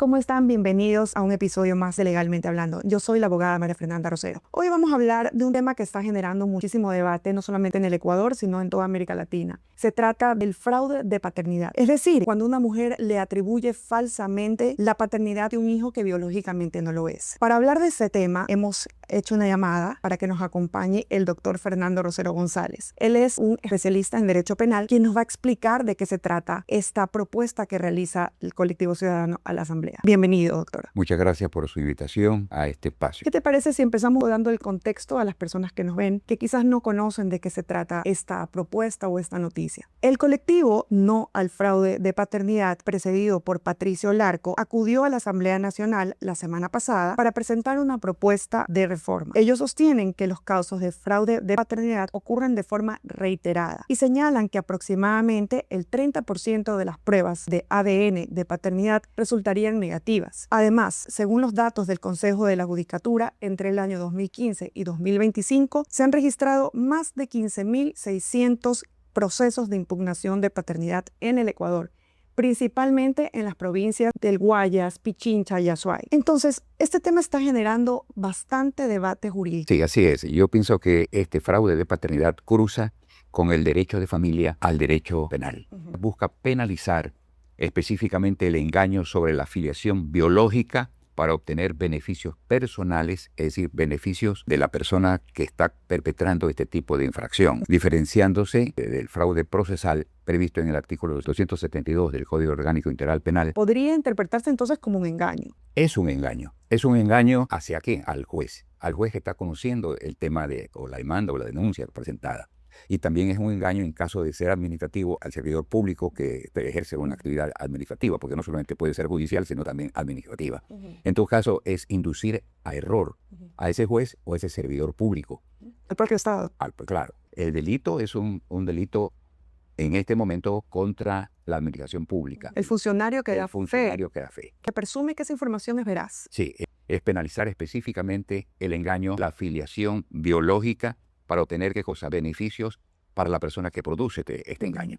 ¿Cómo están? Bienvenidos a un episodio más de Legalmente Hablando. Yo soy la abogada María Fernanda Rosero. Hoy vamos a hablar de un tema que está generando muchísimo debate, no solamente en el Ecuador, sino en toda América Latina. Se trata del fraude de paternidad. Es decir, cuando una mujer le atribuye falsamente la paternidad de un hijo que biológicamente no lo es. Para hablar de ese tema, hemos hecho una llamada para que nos acompañe el doctor Fernando Rosero González. Él es un especialista en Derecho Penal, quien nos va a explicar de qué se trata esta propuesta que realiza el Colectivo Ciudadano a la Asamblea. Bienvenido, doctor. Muchas gracias por su invitación a este espacio. ¿Qué te parece si empezamos dando el contexto a las personas que nos ven, que quizás no conocen de qué se trata esta propuesta o esta noticia? El colectivo No al Fraude de Paternidad, precedido por Patricio Larco, acudió a la Asamblea Nacional la semana pasada para presentar una propuesta de reforma. Ellos sostienen que los casos de fraude de paternidad ocurren de forma reiterada y señalan que aproximadamente el 30% de las pruebas de ADN de paternidad resultarían negativas. Además, según los datos del Consejo de la Judicatura, entre el año 2015 y 2025 se han registrado más de 15.600 procesos de impugnación de paternidad en el Ecuador, principalmente en las provincias del Guayas, Pichincha y Azuay. Entonces, este tema está generando bastante debate jurídico. Sí, así es. Yo pienso que este fraude de paternidad cruza con el derecho de familia al derecho penal. Busca penalizar específicamente el engaño sobre la filiación biológica para obtener beneficios personales, es decir, beneficios de la persona que está perpetrando este tipo de infracción, diferenciándose del fraude procesal previsto en el artículo 272 del Código Orgánico Integral Penal. Podría interpretarse entonces como un engaño. Es un engaño. ¿Es un engaño hacia qué? Al juez. Al juez que está conociendo el tema o la demanda o la denuncia presentada. Y también es un engaño en caso de ser administrativo al servidor público que ejerce una actividad administrativa, porque no solamente puede ser judicial, sino también administrativa. En todo caso, es inducir a error a ese juez o a ese servidor público. El propio Estado. Claro, el delito es un delito en este momento contra la administración pública. El funcionario que da fe, que presume que esa información es veraz. Sí, es penalizar específicamente el engaño, la filiación biológica para obtener ¿qué cosa? Beneficios para la persona que produce este engaño,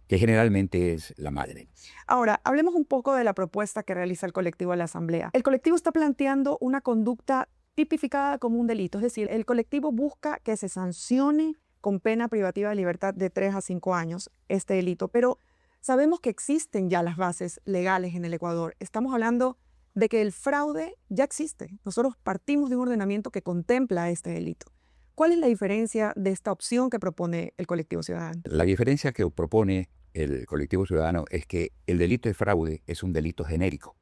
que generalmente es la madre. Ahora, hablemos un poco de la propuesta que realiza el colectivo a la Asamblea. El colectivo está planteando una conducta tipificada como un delito, es decir, el colectivo busca que se sancione con pena privativa de libertad de 3 a 5 años este delito, pero sabemos que existen ya las bases legales en el Ecuador. Estamos hablando de que el fraude ya existe. Nosotros partimos de un ordenamiento que contempla este delito. ¿Cuál es la diferencia de esta opción que propone el colectivo ciudadano? La diferencia que propone el colectivo ciudadano es que el delito de fraude es un delito genérico.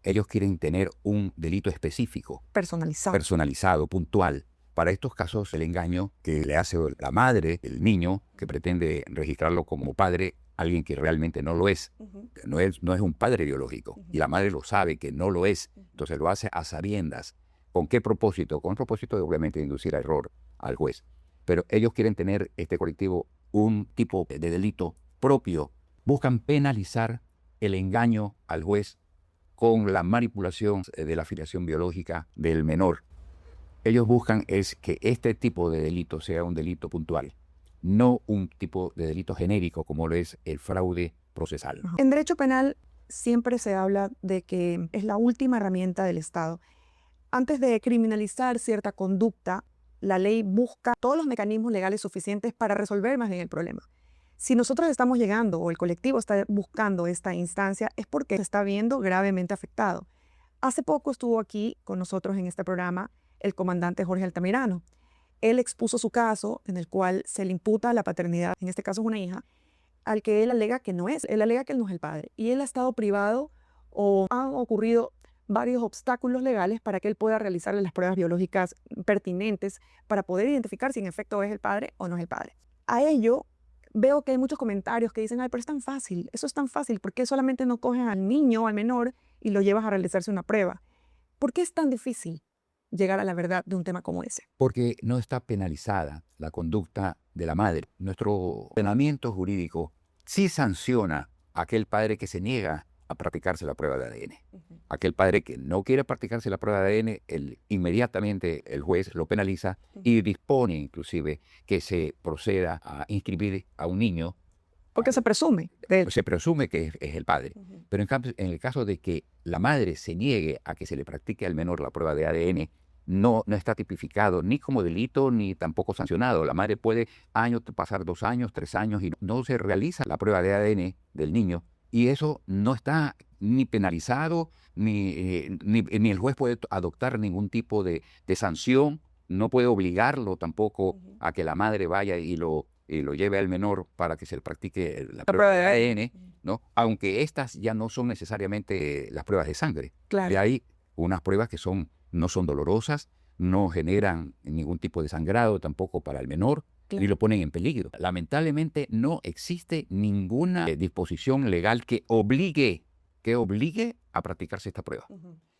Ellos quieren tener un delito específico, personalizado, puntual. Para estos casos, el engaño que le hace la madre, el niño, que pretende registrarlo como padre, alguien que realmente no lo es. No es un padre biológico. Y la madre lo sabe que no lo es. Entonces lo hace a sabiendas. ¿Con qué propósito? Con el propósito de obviamente inducir a error al juez. Pero ellos quieren tener, este colectivo, un tipo de delito propio. Buscan penalizar el engaño al juez con la manipulación de la filiación biológica del menor. Ellos buscan es que este tipo de delito sea un delito puntual, no un tipo de delito genérico como lo es el fraude procesal. En derecho penal siempre se habla de que es la última herramienta del Estado. Antes de criminalizar cierta conducta, la ley busca todos los mecanismos legales suficientes para resolver más bien el problema. Si nosotros estamos llegando o el colectivo está buscando esta instancia es porque se está viendo gravemente afectado. Hace poco estuvo aquí con nosotros en este programa el comandante Jorge Altamirano. Él expuso su caso en el cual se le imputa la paternidad, en este caso es una hija, al que él alega que no es. Él alega que él no es el padre. Y él ha estado privado o han ocurrido varios obstáculos legales para que él pueda realizarle las pruebas biológicas pertinentes para poder identificar si en efecto es el padre o no es el padre. A ello veo que hay muchos comentarios que dicen, ay, pero es tan fácil, eso es tan fácil, ¿por qué solamente no coges al niño o al menor y lo llevas a realizarse una prueba? ¿Por qué es tan difícil llegar a la verdad de un tema como ese? Porque no está penalizada la conducta de la madre. Nuestro ordenamiento jurídico sí sanciona a aquel padre que se niega a practicarse la prueba de ADN. Aquel padre que no quiere practicarse la prueba de ADN, inmediatamente el juez lo penaliza y dispone inclusive que se proceda a inscribir a un niño Porque se presume. Se presume que es el padre. Pero en cambio, en el caso de que la madre se niegue a que se le practique al menor la prueba de ADN, no está tipificado ni como delito ni tampoco sancionado. La madre puede pasar 2 años, 3 años y no se realiza la prueba de ADN del niño. Y eso no está ni penalizado, ni el juez puede adoptar ningún tipo de sanción. No puede obligarlo tampoco a que la madre vaya y lo lleve al menor para que se le practique la prueba de ADN, ¿no? Aunque estas ya no son necesariamente las pruebas de sangre. Claro. Y hay unas pruebas que no son dolorosas, no generan ningún tipo de sangrado tampoco para el menor, ni lo ponen en peligro. Lamentablemente no existe ninguna disposición legal que obligue a practicarse esta prueba.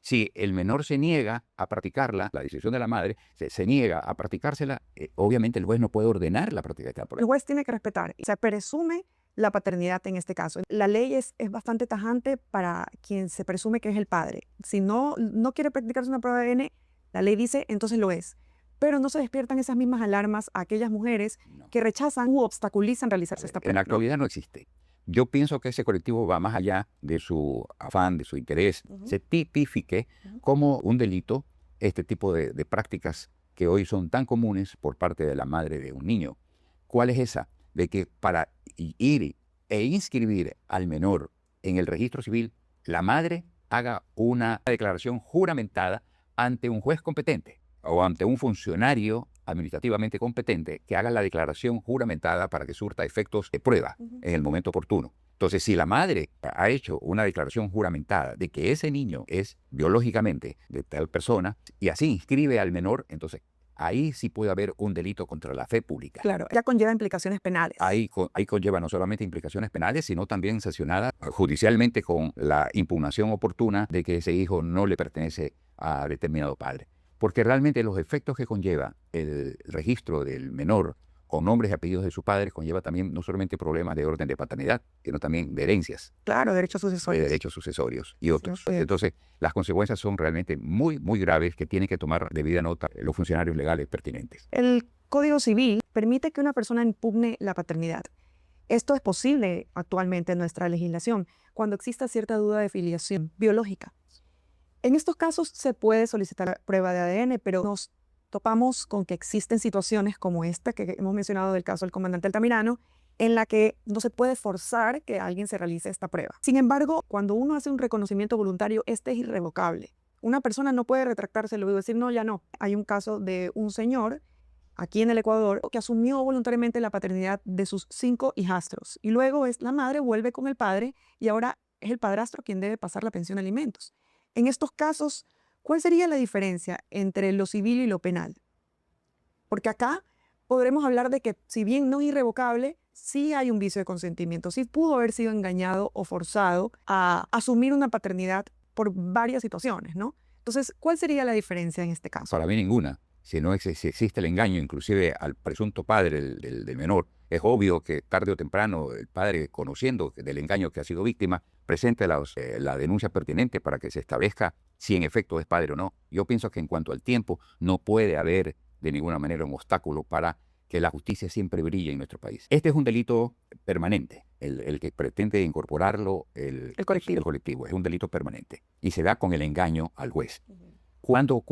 Si el menor se niega a practicarla, la decisión de la madre se niega a practicársela, obviamente el juez no puede ordenar la práctica de esta prueba. El juez tiene que respetar. Se presume la paternidad en este caso. La ley es bastante tajante para quien se presume que es el padre. Si no quiere practicarse una prueba de ADN, la ley dice, entonces lo es. Pero no se despiertan esas mismas alarmas a aquellas mujeres que rechazan u obstaculizan realizarse esta prueba. En la actualidad no existe. Yo pienso que ese colectivo va más allá de su afán, de su interés. Se tipifique como un delito este tipo de prácticas que hoy son tan comunes por parte de la madre de un niño. ¿Cuál es esa? De que para ir e inscribir al menor en el registro civil, la madre haga una declaración juramentada ante un juez competente o ante un funcionario administrativamente competente que haga la declaración juramentada para que surta efectos de prueba en el momento oportuno. Entonces, si la madre ha hecho una declaración juramentada de que ese niño es biológicamente de tal persona y así inscribe al menor, entonces ahí sí puede haber un delito contra la fe pública. Claro, ya conlleva implicaciones penales. Ahí conlleva no solamente implicaciones penales, sino también sancionada judicialmente con la impugnación oportuna de que ese hijo no le pertenece a determinado padre. Porque realmente los efectos que conlleva el registro del menor con nombres y apellidos de sus padres conlleva también no solamente problemas de orden de paternidad, sino también de herencias. Claro, derechos sucesorios. De derechos sucesorios y otros. Entonces, las consecuencias son realmente muy, muy graves que tienen que tomar debida nota los funcionarios legales pertinentes. El Código Civil permite que una persona impugne la paternidad. Esto es posible actualmente en nuestra legislación cuando exista cierta duda de filiación biológica. En estos casos se puede solicitar prueba de ADN, pero nos topamos con que existen situaciones como esta que hemos mencionado del caso del comandante Altamirano, en la que no se puede forzar que alguien se realice esta prueba. Sin embargo, cuando uno hace un reconocimiento voluntario, este es irrevocable. Una persona no puede retractárselo y decir, no, ya no. Hay un caso de un señor aquí en el Ecuador que asumió voluntariamente la paternidad de sus 5 hijastros. Y luego la madre vuelve con el padre y ahora es el padrastro quien debe pasar la pensión de alimentos. En estos casos, ¿cuál sería la diferencia entre lo civil y lo penal? Porque acá podremos hablar de que, si bien no es irrevocable, sí hay un vicio de consentimiento, sí pudo haber sido engañado o forzado a asumir una paternidad por varias situaciones, ¿no? Entonces, ¿cuál sería la diferencia en este caso? Para mí ninguna. Si existe el engaño, inclusive al presunto padre del menor, es obvio que tarde o temprano el padre, conociendo del engaño que ha sido víctima, presente la denuncia pertinente para que se establezca si en efecto es padre o no. Yo pienso que en cuanto al tiempo, no puede haber de ninguna manera un obstáculo para que la justicia siempre brille en nuestro país. Este es un delito permanente, el que pretende incorporarlo el colectivo. Es un delito permanente y se da con el engaño al juez. ¿Cuándo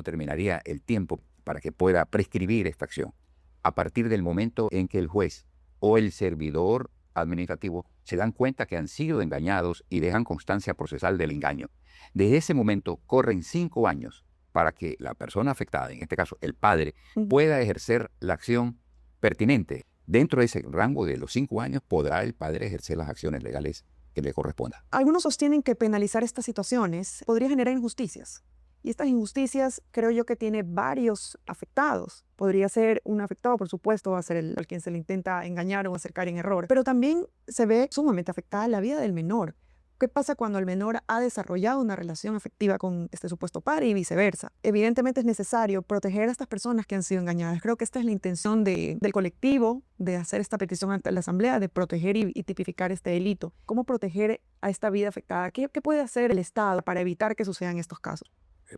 terminaría el tiempo para que pueda prescribir esta acción? A partir del momento en que el juez o el servidor administrativo se dan cuenta que han sido engañados y dejan constancia procesal del engaño. Desde ese momento corren 5 años para que la persona afectada, en este caso el padre, pueda ejercer la acción pertinente. Dentro de ese rango de los 5 años podrá el padre ejercer las acciones legales que le correspondan. Algunos sostienen que penalizar estas situaciones podría generar injusticias. Y estas injusticias creo yo que tiene varios afectados. Podría ser un afectado, por supuesto, va a ser el quien se le intenta engañar o acercar en error. Pero también se ve sumamente afectada la vida del menor. ¿Qué pasa cuando el menor ha desarrollado una relación afectiva con este supuesto padre y viceversa? Evidentemente es necesario proteger a estas personas que han sido engañadas. Creo que esta es la intención del colectivo de hacer esta petición ante la Asamblea, de proteger y tipificar este delito. ¿Cómo proteger a esta vida afectada? ¿Qué puede hacer el Estado para evitar que sucedan estos casos?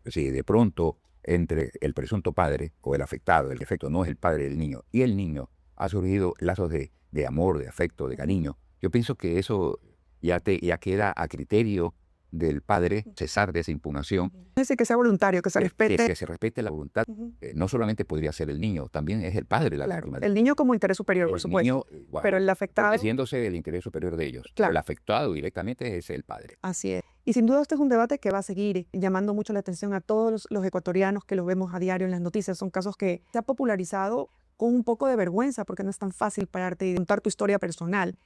Si de pronto entre el presunto padre o el afectado, el efecto no es el padre del niño, y el niño ha surgido lazos de amor, de afecto, de cariño. Yo pienso que eso ya queda a criterio del padre cesar de esa impugnación. Es decir, que sea voluntario, que se respete. Que se respete la voluntad. No solamente podría ser el niño, también es el padre la Claro, el niño como interés superior, por supuesto. Niño, bueno, pero el afectado... Protegiéndose del interés superior de ellos. Claro. El afectado directamente es el padre. Así es. Y sin duda este es un debate que va a seguir llamando mucho la atención a todos los ecuatorianos que lo vemos a diario en las noticias. Son casos que se ha popularizado con un poco de vergüenza porque no es tan fácil pararte y contar tu historia personal.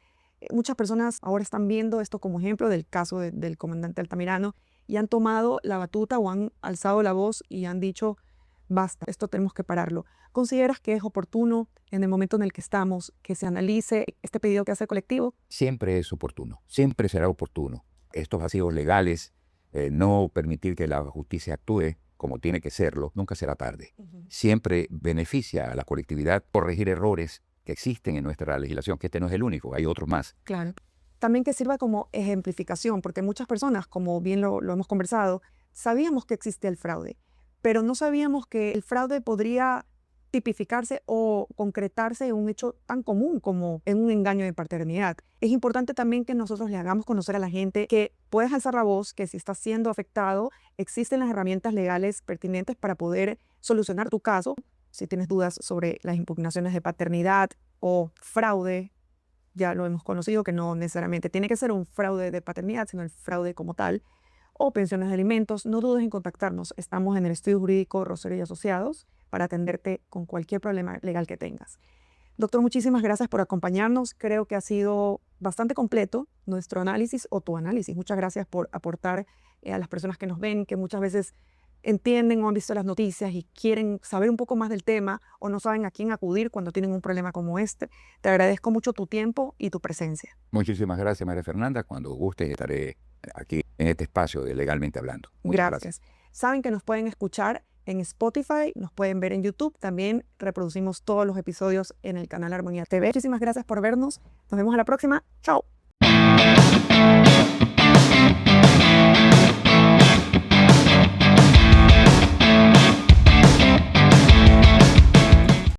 Muchas personas ahora están viendo esto como ejemplo del caso del comandante Altamirano y han tomado la batuta o han alzado la voz y han dicho, basta, esto tenemos que pararlo. ¿Consideras que es oportuno en el momento en el que estamos que se analice este pedido que hace el colectivo? Siempre es oportuno, siempre será oportuno. Estos vacíos legales, no permitir que la justicia actúe como tiene que serlo, nunca será tarde. Siempre beneficia a la colectividad corregir errores que existen en nuestra legislación, que este no es el único, hay otros más. Claro. También que sirva como ejemplificación, porque muchas personas, como bien lo hemos conversado, sabíamos que existía el fraude, pero no sabíamos que el fraude podría tipificarse o concretarse en un hecho tan común como en un engaño de paternidad. Es importante también que nosotros le hagamos conocer a la gente que puedes alzar la voz, que si estás siendo afectado, existen las herramientas legales pertinentes para poder solucionar tu caso. Si tienes dudas sobre las impugnaciones de paternidad o fraude, ya lo hemos conocido que no necesariamente tiene que ser un fraude de paternidad, sino el fraude como tal, o pensiones de alimentos, no dudes en contactarnos. Estamos en el Estudio Jurídico Rosario y Asociados para atenderte con cualquier problema legal que tengas. Doctor, muchísimas gracias por acompañarnos. Creo que ha sido bastante completo nuestro análisis o tu análisis. Muchas gracias por aportar a las personas que nos ven, que muchas veces entienden o han visto las noticias y quieren saber un poco más del tema o no saben a quién acudir cuando tienen un problema como este. Te agradezco mucho tu tiempo y tu presencia. Muchísimas gracias, María Fernanda. Cuando guste estaré aquí en este espacio de Legalmente Hablando. Muchas gracias. Saben que nos pueden escuchar en Spotify, nos pueden ver en YouTube. También reproducimos todos los episodios en el canal Armonía TV. Muchísimas gracias por vernos. Nos vemos a la próxima. Chao.